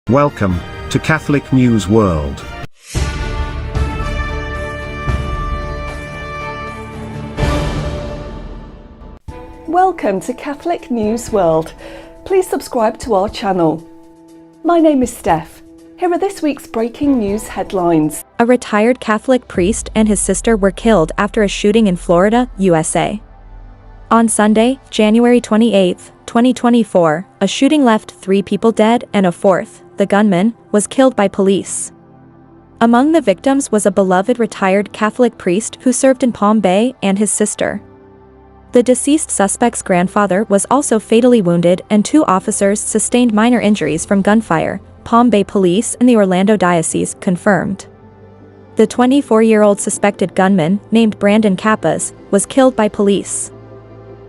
Welcome to Catholic News World. Welcome to Catholic News World. Please subscribe to our channel. My name is Steph. Here are this week's breaking news headlines. A retired Catholic priest and his sister were killed after a shooting in Florida, USA. On Sunday, January 28, 2024, a shooting left 3 people dead and a fourth, the gunman, was killed by police. Among the victims was a beloved retired Catholic priest who served in Palm Bay and his sister. The deceased suspect's grandfather was also fatally wounded and 2 officers sustained minor injuries from gunfire, Palm Bay Police and the Orlando Diocese confirmed. The 24-year-old suspected gunman, named Brandon Kappas, was killed by police.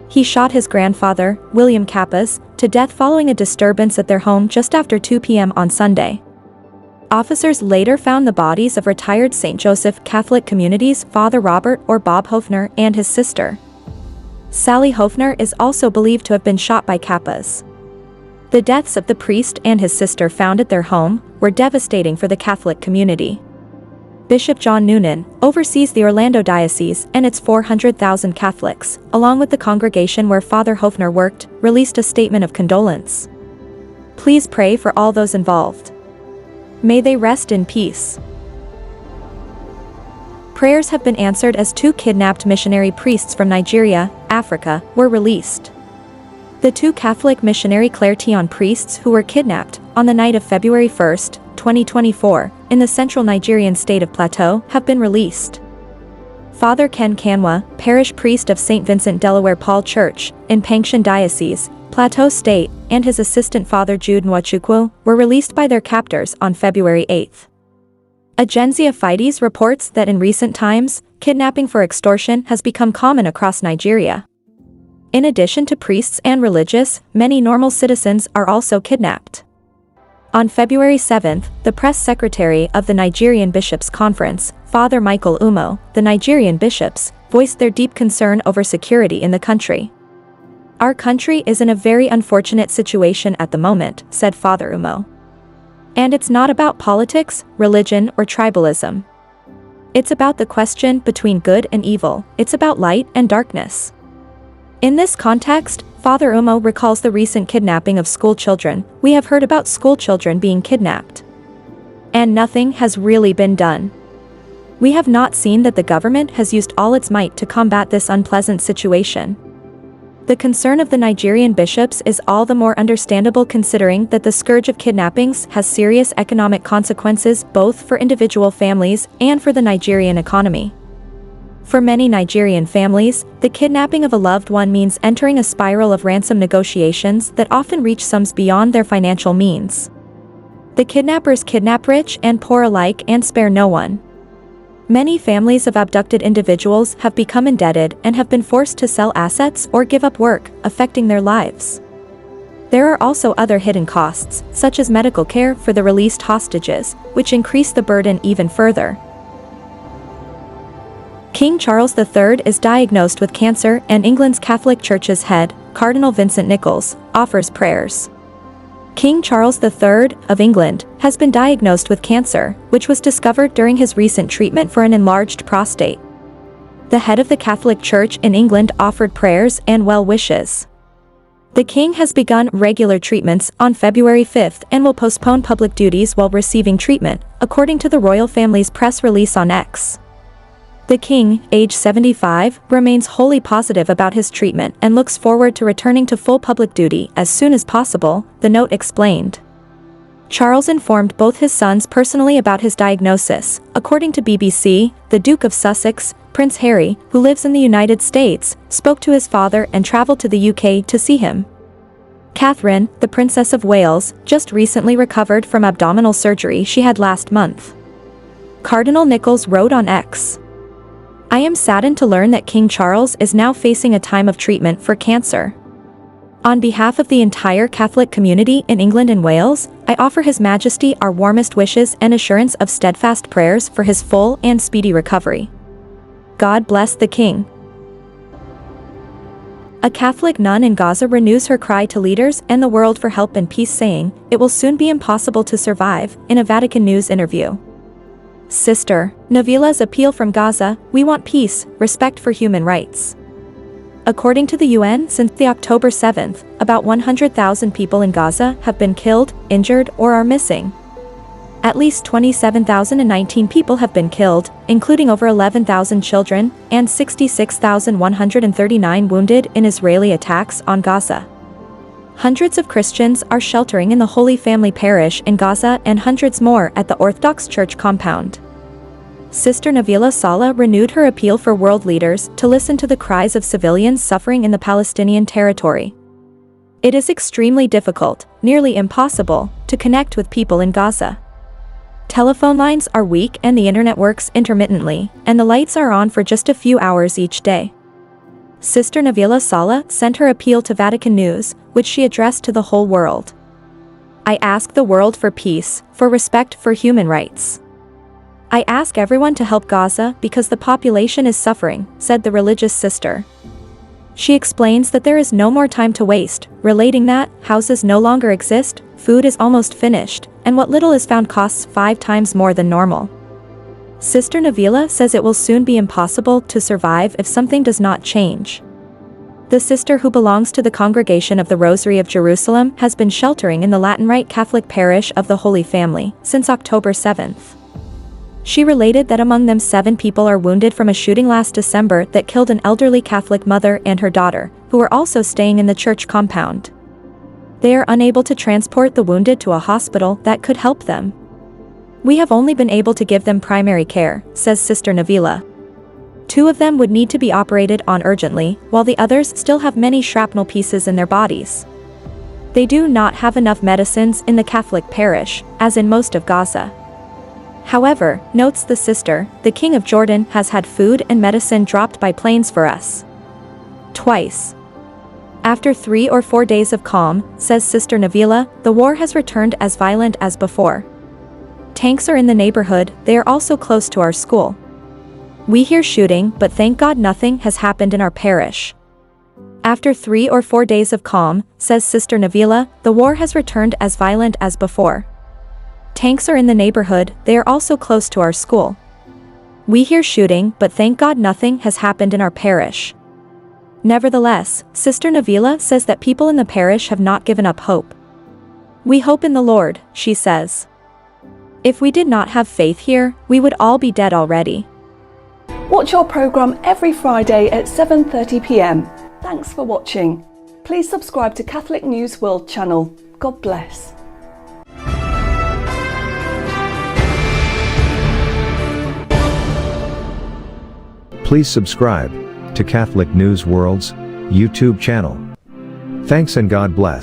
He shot his grandfather, William Kappas, to death following a disturbance at their home just after 2 p.m. on Sunday. Officers later found the bodies of retired St. Joseph Catholic Community's Father Robert or Bob Hofner and his sister. Sally Hofner is also believed to have been shot by Kappas. The deaths of the priest and his sister found at their home were devastating for the Catholic community. Bishop John Noonan oversees the Orlando Diocese and its 400,000 Catholics, along with the congregation where Father Hofner worked, released a statement of condolence. Please pray for all those involved. May they rest in peace. Prayers have been answered as 2 kidnapped missionary priests from Nigeria, Africa, were released. The 2 Catholic missionary Clairtion priests who were kidnapped on the night of February 1, 2024, in the central Nigerian state of Plateau, have been released. Father Ken Kanwa, parish priest of St. Vincent Delaware Paul Church, in Pankshin Diocese, Plateau State, and his assistant Father Jude Nwachukwu, were released by their captors on February 8. Agenzia Fides reports that in recent times, kidnapping for extortion has become common across Nigeria. In addition to priests and religious, many normal citizens are also kidnapped. On February 7, the press secretary of the Nigerian Bishops' Conference, Father Michael Umo, the Nigerian bishops, voiced their deep concern over security in the country. Our country is in a very unfortunate situation at the moment, said Father Umo. And it's not about politics, religion, or tribalism. It's about the question between good and evil. It's about light and darkness. In this context, Father Umo recalls the recent kidnapping of school children. We have heard about school children being kidnapped. And nothing has really been done. We have not seen that the government has used all its might to combat this unpleasant situation. The concern of the Nigerian bishops is all the more understandable considering that the scourge of kidnappings has serious economic consequences both for individual families and for the Nigerian economy. For many Nigerian families, the kidnapping of a loved one means entering a spiral of ransom negotiations that often reach sums beyond their financial means. The kidnappers kidnap rich and poor alike and spare no one. Many families of abducted individuals have become indebted and have been forced to sell assets or give up work, affecting their lives. There are also other hidden costs, such as medical care for the released hostages, which increase the burden even further. King Charles III is diagnosed with cancer and England's Catholic Church's head, Cardinal Vincent Nichols, offers prayers. King Charles III of England has been diagnosed with cancer, which was discovered during his recent treatment for an enlarged prostate. The head of the Catholic Church in England offered prayers and well wishes. The King has begun regular treatments on February 5 and will postpone public duties while receiving treatment, according to the royal family's press release on X. The King, age 75, remains wholly positive about his treatment and looks forward to returning to full public duty as soon as possible, the note explained. Charles informed both his sons personally about his diagnosis. According to BBC, the Duke of Sussex, Prince Harry, who lives in the United States, spoke to his father and travelled to the UK to see him. Catherine, the Princess of Wales, just recently recovered from abdominal surgery she had last month. Cardinal Nichols wrote on X, I am saddened to learn that King Charles is now facing a time of treatment for cancer. On behalf of the entire Catholic community in England and Wales, I offer His Majesty our warmest wishes and assurance of steadfast prayers for his full and speedy recovery. God bless the King. A Catholic nun in Gaza renews her cry to leaders and the world for help and peace, saying, "It will soon be impossible to survive," in a Vatican News interview. Sister Navila's appeal from Gaza: "We want peace, respect for human rights." According to the UN, since the October 7th, about 100,000 people in Gaza have been killed, injured, or are missing. At least 27,019 people have been killed, including over 11,000 children, and 66,139 wounded in Israeli attacks on Gaza. Hundreds of Christians are sheltering in the Holy Family Parish in Gaza and hundreds more at the Orthodox Church compound. Sister Nabila Salah renewed her appeal for world leaders to listen to the cries of civilians suffering in the Palestinian territory. It is extremely difficult, nearly impossible, to connect with people in Gaza. Telephone lines are weak and the internet works intermittently, and the lights are on for just a few hours each day. Sister Nabila Salah sent her appeal to Vatican News, which she addressed to the whole world. "I ask the world for peace, for respect for human rights. I ask everyone to help Gaza because the population is suffering," said the religious sister. She explains that there is no more time to waste, relating that houses no longer exist, food is almost finished, and what little is found costs 5 times more than normal. Sister Nabila says it will soon be impossible to survive if something does not change. The sister, who belongs to the Congregation of the Rosary of Jerusalem, has been sheltering in the Latin Rite Catholic parish of the Holy Family since October 7th. She related that among them 7 people are wounded from a shooting last December that killed an elderly Catholic mother and her daughter, who were also staying in the church compound. They are unable to transport the wounded to a hospital that could help them. "We have only been able to give them primary care," says Sister Nabila. 2 of them would need to be operated on urgently, while the others still have many shrapnel pieces in their bodies. They do not have enough medicines in the Catholic parish, as in most of Gaza. However, notes the sister, the King of Jordan has had food and medicine dropped by planes for us. Twice. After 3 or 4 days of calm, says Sister Nabila, the war has returned as violent as before. Tanks are in the neighborhood, they are also close to our school. We hear shooting, but thank God nothing has happened in our parish. After 3 or 4 days of calm, says Sister Nabila, the war has returned as violent as before. Tanks are in the neighborhood, they are also close to our school. We hear shooting, but thank God nothing has happened in our parish. Nevertheless, Sister Nabila says that people in the parish have not given up hope. "We hope in the Lord," she says. "If we did not have faith here, we would all be dead already." Watch our programme every Friday at 7:30 p.m. Thanks for watching. Please subscribe to Catholic News World channel. God bless. Please subscribe to Catholic News World's YouTube channel. Thanks and God bless.